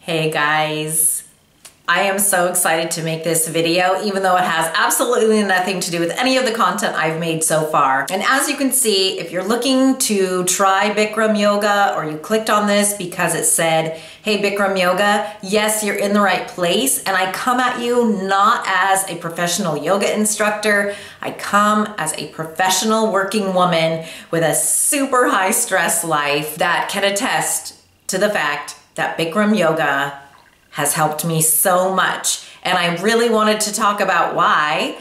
Hey guys, I am so excited to make this video, even though it has absolutely nothing to do with any of the content I've made so far. And as you can see, if you're looking to try Bikram Yoga, or you clicked on this because it said, hey, Bikram Yoga, yes, you're in the right place. And I come at you not as a professional yoga instructor. I come as a professional working woman with a super high stress life that can attest to the fact that Bikram Yoga has helped me so much. And I really wanted to talk about why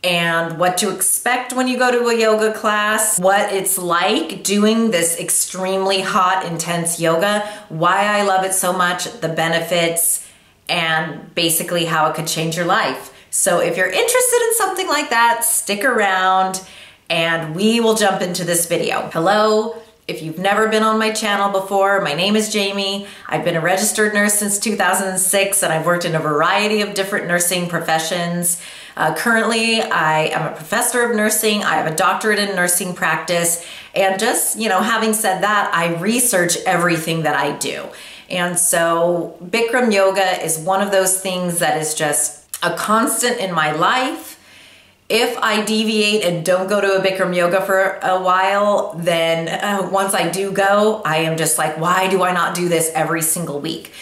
and what to expect when you go to a yoga class, what it's like doing this extremely hot, intense yoga, why I love it so much, the benefits, and basically how it could change your life. So if you're interested in something like that, stick around and we will jump into this video. Hello. If you've never been on my channel before, my name is Jamie. I've been a registered nurse since 2006 and I've worked in a variety of different nursing professions. Currently, I am a professor of nursing. I have a doctorate in nursing practice. And just, having said that, I research everything that I do. And so Bikram Yoga is one of those things that is just a constant in my life. If I deviate and don't go to a Bikram Yoga for a while, then once I do go, I am just like, why do I not do this every single week?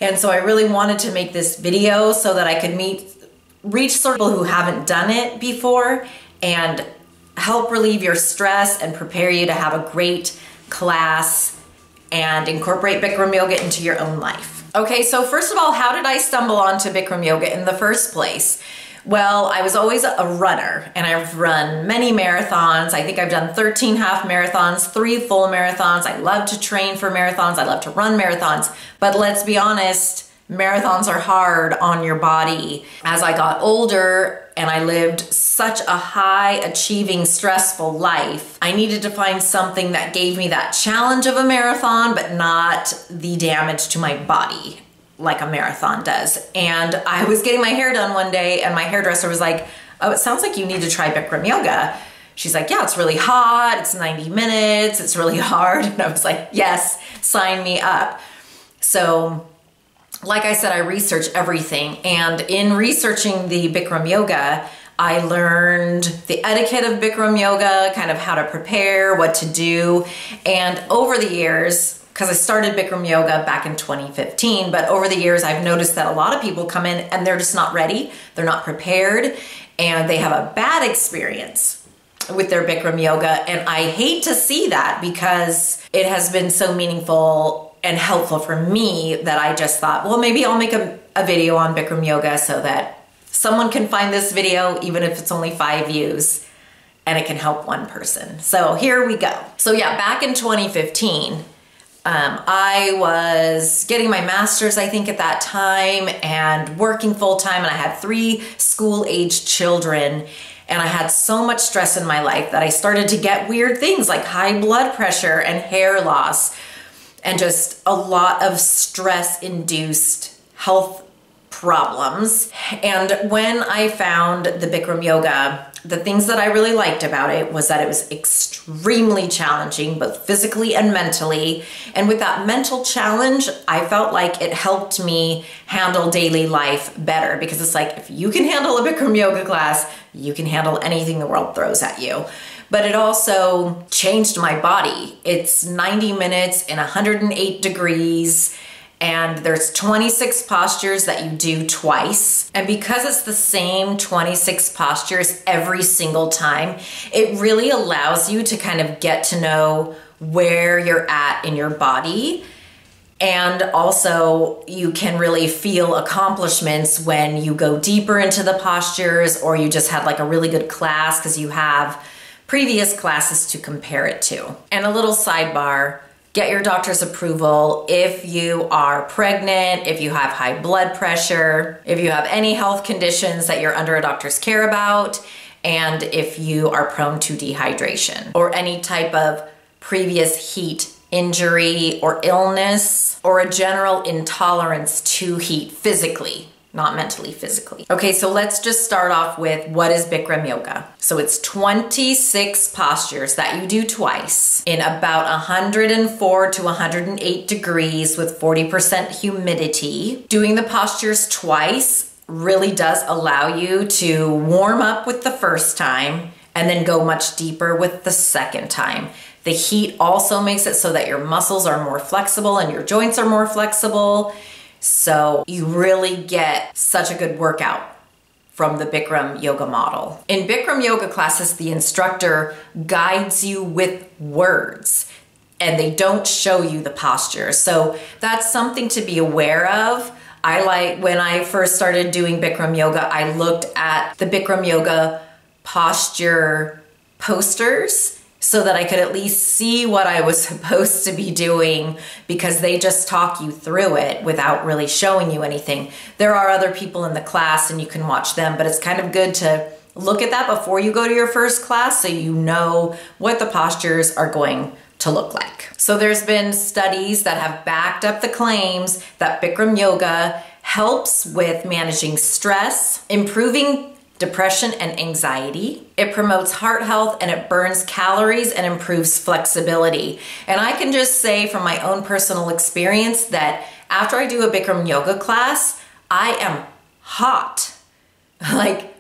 And so I really wanted to make this video so that I could reach people who haven't done it before and help relieve your stress and prepare you to have a great class and incorporate Bikram Yoga into your own life. Okay, so first of all, how did I stumble onto Bikram Yoga in the first place? Well, I was always a runner and I've run many marathons. I think I've done 13 half marathons, 3 full marathons. I love to train for marathons. I love to run marathons. But let's be honest, marathons are hard on your body. As I got older and I lived such a high achieving, stressful life, I needed to find something that gave me that challenge of a marathon, but not the damage to my body like a marathon does. And I was getting my hair done one day and my hairdresser was like, oh, it sounds like you need to try Bikram Yoga. She's like, yeah, it's really hot. It's 90 minutes. It's really hard. And I was like, yes, sign me up. So like I said, I research everything. And in researching the Bikram Yoga, I learned the etiquette of Bikram Yoga, kind of how to prepare, what to do. And over the years, because I started Bikram Yoga back in 2015, but over the years I've noticed that a lot of people come in and they're just not ready, they're not prepared, and they have a bad experience with their Bikram Yoga. And I hate to see that because it has been so meaningful and helpful for me that I just thought, well, maybe I'll make a video on Bikram Yoga so that someone can find this video, even if it's only 5 views, and it can help one person. So here we go. So yeah, back in 2015, I was getting my master's, I think, at that time and working full-time, and I had 3 school-aged children, and I had so much stress in my life that I started to get weird things like high blood pressure and hair loss and just a lot of stress-induced health problems. And when I found the Bikram Yoga, the things that I really liked about it was that it was extremely challenging, both physically and mentally. And with that mental challenge, I felt like it helped me handle daily life better, because it's like, if you can handle a Bikram Yoga class, you can handle anything the world throws at you. But it also changed my body. It's 90 minutes in 108 degrees. And there's 26 postures that you do twice. And because it's the same 26 postures every single time, it really allows you to kind of get to know where you're at in your body. And also you can really feel accomplishments when you go deeper into the postures, or you just had like a really good class because you have previous classes to compare it to. And a little sidebar, get your doctor's approval if you are pregnant, if you have high blood pressure, if you have any health conditions that you're under a doctor's care about, and if you are prone to dehydration or any type of previous heat injury or illness, or a general intolerance to heat physically, not mentally, physically. Okay, so let's just start off with what is Bikram Yoga. So it's 26 postures that you do twice in about 104 to 108 degrees with 40% humidity. Doing the postures twice really does allow you to warm up with the first time and then go much deeper with the second time. The heat also makes it so that your muscles are more flexible and your joints are more flexible. So you really get such a good workout from the Bikram Yoga model. In Bikram Yoga classes, the instructor guides you with words and they don't show you the posture. So that's something to be aware of. When I first started doing Bikram Yoga, I looked at the Bikram Yoga posture posters so that I could at least see what I was supposed to be doing, because they just talk you through it without really showing you anything. There are other people in the class and you can watch them, but it's kind of good to look at that before you go to your first class so you know what the postures are going to look like. So there's been studies that have backed up the claims that Bikram Yoga helps with managing stress, improving depression and anxiety. It promotes heart health and it burns calories and improves flexibility. And I can just say from my own personal experience that after I do a Bikram Yoga class, I am hot, like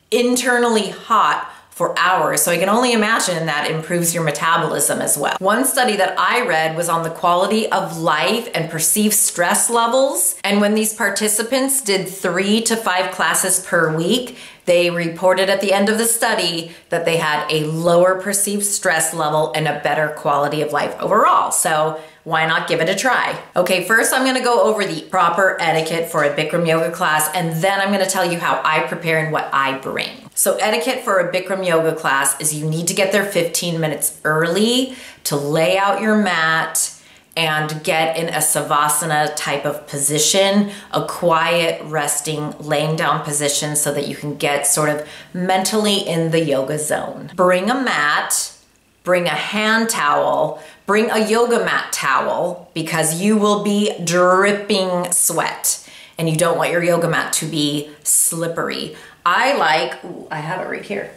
internally hot for hours. So I can only imagine that improves your metabolism as well. One study that I read was on the quality of life and perceived stress levels. And when these participants did 3 to 5 classes per week, they reported at the end of the study that they had a lower perceived stress level and a better quality of life overall. So why not give it a try? Okay, first I'm gonna go over the proper etiquette for a Bikram Yoga class, and then I'm gonna tell you how I prepare and what I bring. So etiquette for a Bikram Yoga class is you need to get there 15 minutes early to lay out your mat and get in a savasana type of position, a quiet, resting, laying down position so that you can get sort of mentally in the yoga zone. Bring a mat, bring a hand towel, bring a yoga mat towel because you will be dripping sweat and you don't want your yoga mat to be slippery. I have it right here.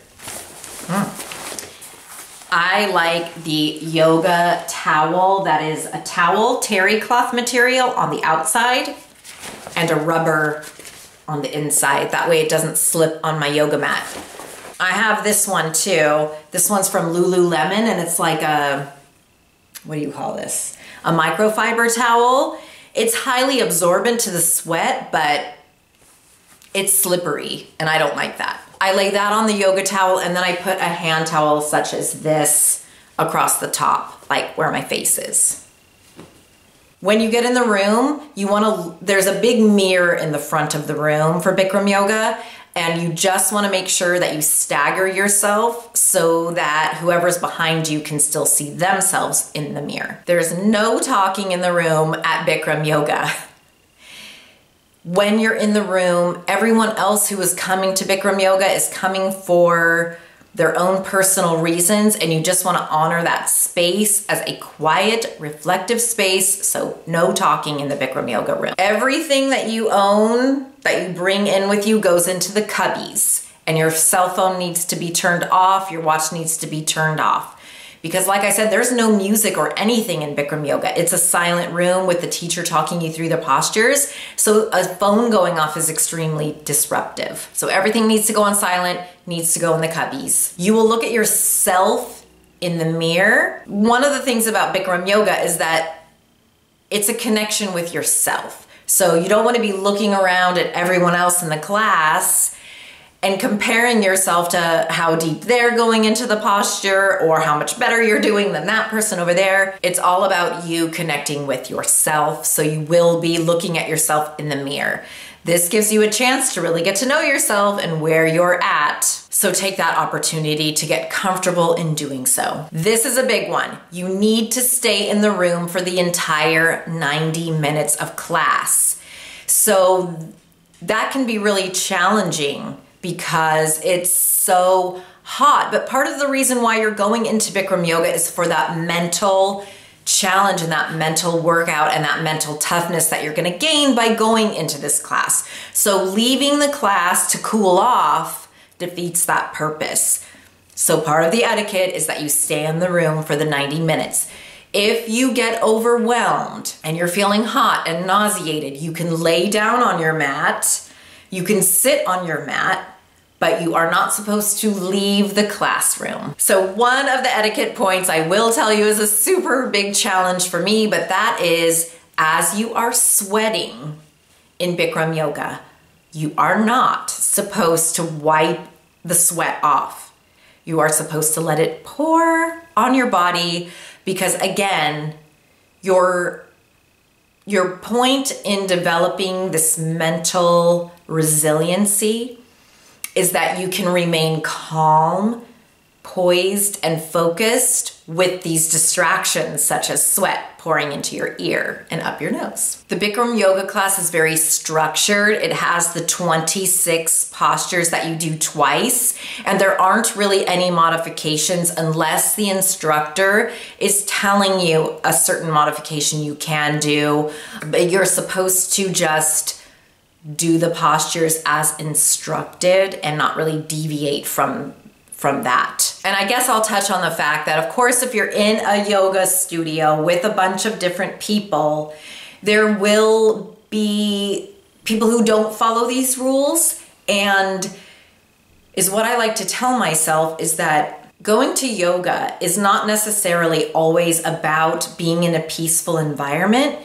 I like the yoga towel that is a towel, terry cloth material on the outside and a rubber on the inside. That way it doesn't slip on my yoga mat. I have this one too. This one's from Lululemon and it's like a, what do you call this? A microfiber towel. It's highly absorbent to the sweat, but it's slippery and I don't like that. I lay that on the yoga towel and then I put a hand towel such as this across the top, like where my face is. When you get in the room, there's a big mirror in the front of the room for Bikram Yoga, and you just wanna make sure that you stagger yourself so that whoever's behind you can still see themselves in the mirror. There's no talking in the room at Bikram Yoga. When you're in the room, everyone else who is coming to Bikram Yoga is coming for their own personal reasons, and you just want to honor that space as a quiet, reflective space, so no talking in the Bikram Yoga room. Everything that you own, that you bring in with you, goes into the cubbies, and your cell phone needs to be turned off, your watch needs to be turned off. Because like I said, there's no music or anything in Bikram Yoga. It's a silent room with the teacher talking you through the postures. So a phone going off is extremely disruptive. So everything needs to go on silent, needs to go in the cubbies. You will look at yourself in the mirror. One of the things about Bikram Yoga is that it's a connection with yourself. So you don't want to be looking around at everyone else in the class and comparing yourself to how deep they're going into the posture or how much better you're doing than that person over there. It's all about you connecting with yourself, so you will be looking at yourself in the mirror. This gives you a chance to really get to know yourself and where you're at. So take that opportunity to get comfortable in doing so. This is a big one. You need to stay in the room for the entire 90 minutes of class. So that can be really challenging because it's so hot. But part of the reason why you're going into Bikram Yoga is for that mental challenge and that mental workout and that mental toughness that you're going to gain by going into this class. So leaving the class to cool off defeats that purpose. So part of the etiquette is that you stay in the room for the 90 minutes. If you get overwhelmed and you're feeling hot and nauseated, you can lay down on your mat, you can sit on your mat, but you are not supposed to leave the classroom. So one of the etiquette points I will tell you is a super big challenge for me, but that is, as you are sweating in Bikram Yoga, you are not supposed to wipe the sweat off. You are supposed to let it pour on your body, because again, your point in developing this mental resiliency is that you can remain calm, poised, and focused with these distractions such as sweat pouring into your ear and up your nose. The Bikram Yoga class is very structured. It has the 26 postures that you do twice, and there aren't really any modifications unless the instructor is telling you a certain modification you can do. But you're supposed to just do the postures as instructed and not really deviate from that. And I guess I'll touch on the fact that, of course, if you're in a yoga studio with a bunch of different people, there will be people who don't follow these rules. And is what I like to tell myself is that going to yoga is not necessarily always about being in a peaceful environment.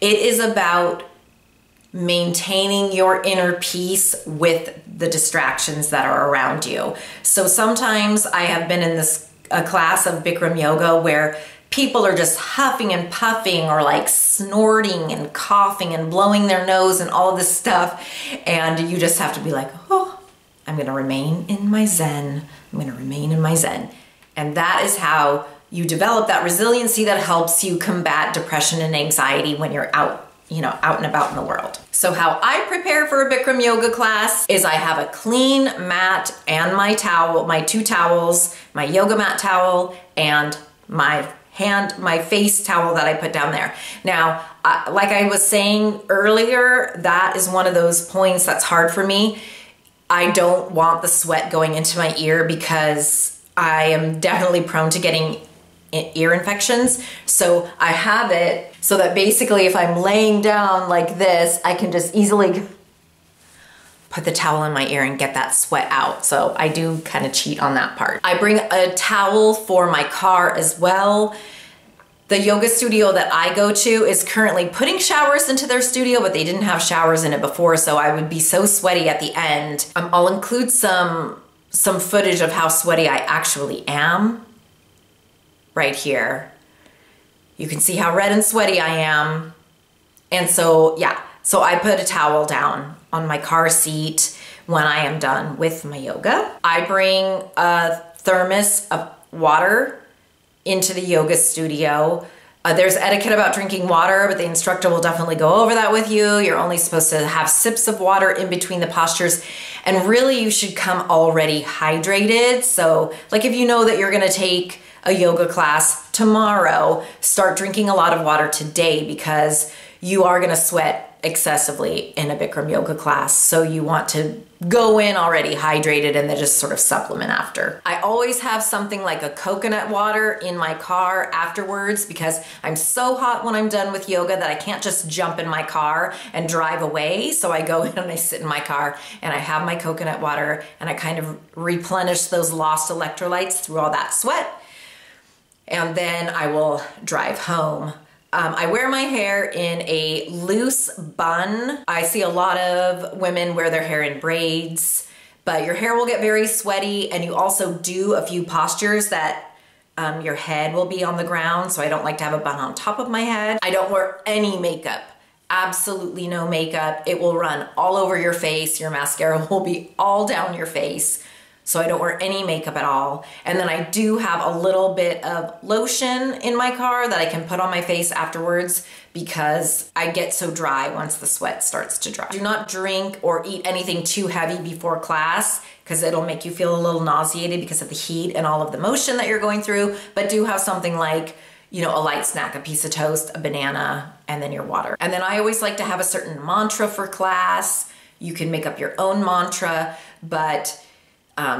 It is about maintaining your inner peace with the distractions that are around you. So sometimes I have been in a class of Bikram Yoga where people are just huffing and puffing or like snorting and coughing and blowing their nose and all of this stuff. And you just have to be like, oh, I'm going to remain in my Zen. I'm going to remain in my Zen. And that is how you develop that resiliency that helps you combat depression and anxiety when you're out and about in the world. So how I prepare for a Bikram Yoga class is I have a clean mat and my towel, my 2 towels, my yoga mat towel, and my face towel that I put down there. Now, like I was saying earlier, that is one of those points that's hard for me. I don't want the sweat going into my ear because I am definitely prone to getting ear infections. So I have it so that basically if I'm laying down like this, I can just easily put the towel in my ear and get that sweat out. So I do kind of cheat on that part. I bring a towel for my car as well. The yoga studio that I go to is currently putting showers into their studio, but they didn't have showers in it before, so I would be so sweaty at the end. I'll include some footage of how sweaty I actually am right here. You can see how red and sweaty I am. And so, yeah, so I put a towel down on my car seat when I am done with my yoga. I bring a thermos of water into the yoga studio. There's etiquette about drinking water, but the instructor will definitely go over that with you. You're only supposed to have sips of water in between the postures. And really you should come already hydrated. So like if you know that you're gonna take a yoga class tomorrow, start drinking a lot of water today because you are gonna sweat excessively in a Bikram Yoga class. So you want to go in already hydrated and then just sort of supplement after. I always have something like a coconut water in my car afterwards because I'm so hot when I'm done with yoga that I can't just jump in my car and drive away. So I go in and I sit in my car and I have my coconut water and I kind of replenish those lost electrolytes through all that sweat. And then I will drive home. I wear my hair in a loose bun. I see a lot of women wear their hair in braids, but your hair will get very sweaty, and you also do a few postures that your head will be on the ground, so I don't like to have a bun on top of my head. I don't wear any makeup, absolutely no makeup. It will run all over your face. Your mascara will be all down your face. So I don't wear any makeup at all. And then I do have a little bit of lotion in my car that I can put on my face afterwards because I get so dry once the sweat starts to dry. Do not drink or eat anything too heavy before class because it'll make you feel a little nauseated because of the heat and all of the motion that you're going through. But do have something like you know, a light snack, a piece of toast, a banana, and then your water. And then I always like to have a certain mantra for class. You can make up your own mantra, but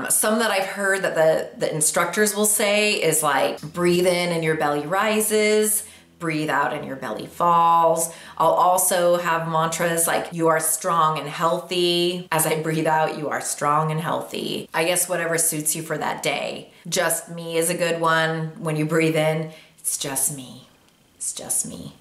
some that I've heard that the instructors will say is like, breathe in and your belly rises, breathe out and your belly falls. I'll also have mantras like, you are strong and healthy. As I breathe out, you are strong and healthy. I guess whatever suits you for that day. Just me is a good one. When you breathe in, it's just me. It's just me.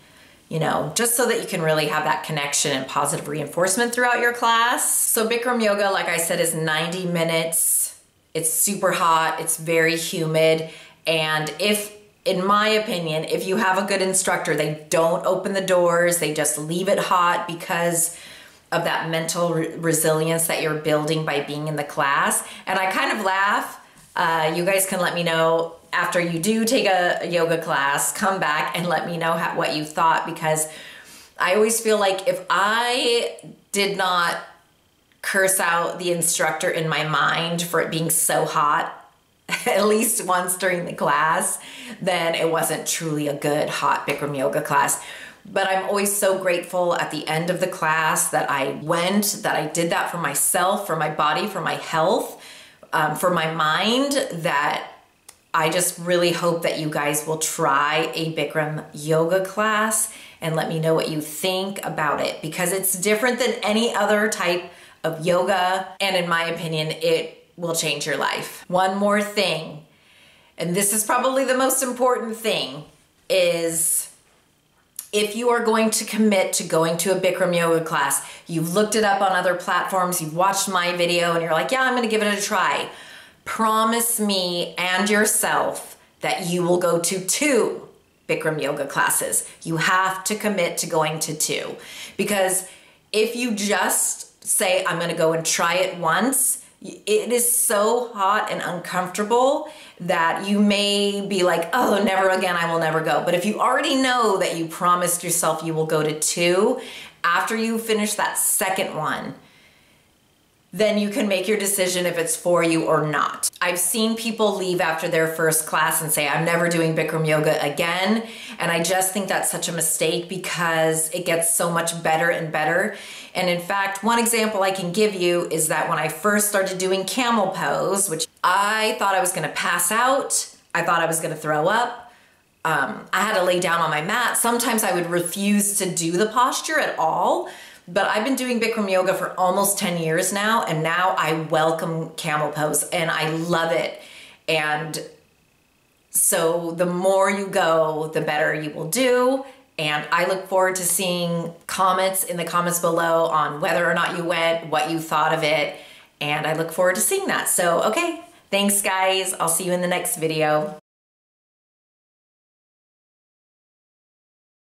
You know, just so that you can really have that connection and positive reinforcement throughout your class. So Bikram Yoga, like I said, is 90 minutes. It's super hot, it's very humid. And in my opinion, if you have a good instructor, they don't open the doors, they just leave it hot because of that mental resilience that you're building by being in the class. And I kind of laugh. You guys can let me know after you do take a yoga class, come back and let me know what you thought, because I always feel like if I did not curse out the instructor in my mind for it being so hot at least once during the class, then it wasn't truly a good hot Bikram Yoga class. But I'm always so grateful at the end of the class that I went, that I did that for myself, for my body, for my health, for my mind, that I just really hope that you guys will try a Bikram Yoga class and let me know what you think about it, because it's different than any other type of yoga, and in my opinion, it will change your life. One more thing, and this is probably the most important thing, is if you are going to commit to going to a Bikram Yoga class, you've looked it up on other platforms, you've watched my video, and you're like, yeah, I'm gonna give it a try. Promise me and yourself that you will go to 2 Bikram Yoga classes. You have to commit to going to 2. Because if you just say, I'm gonna go and try it once, it is so hot and uncomfortable that you may be like, oh, never again, I will never go. But if you already know that you promised yourself you will go to 2, after you finish that second one, then you can make your decision if it's for you or not. I've seen people leave after their first class and say, I'm never doing Bikram Yoga again. And I just think that's such a mistake, because it gets so much better and better. And in fact, one example I can give you is that when I first started doing camel pose, which I thought I was gonna pass out, I thought I was gonna throw up, I had to lay down on my mat. Sometimes I would refuse to do the posture at all. But I've been doing Bikram Yoga for almost 10 years now, and now I welcome camel pose and I love it. And so the more you go, the better you will do. And I look forward to seeing comments in the comments below on whether or not you went, what you thought of it. And I look forward to seeing that. So, okay, thanks guys. I'll see you in the next video.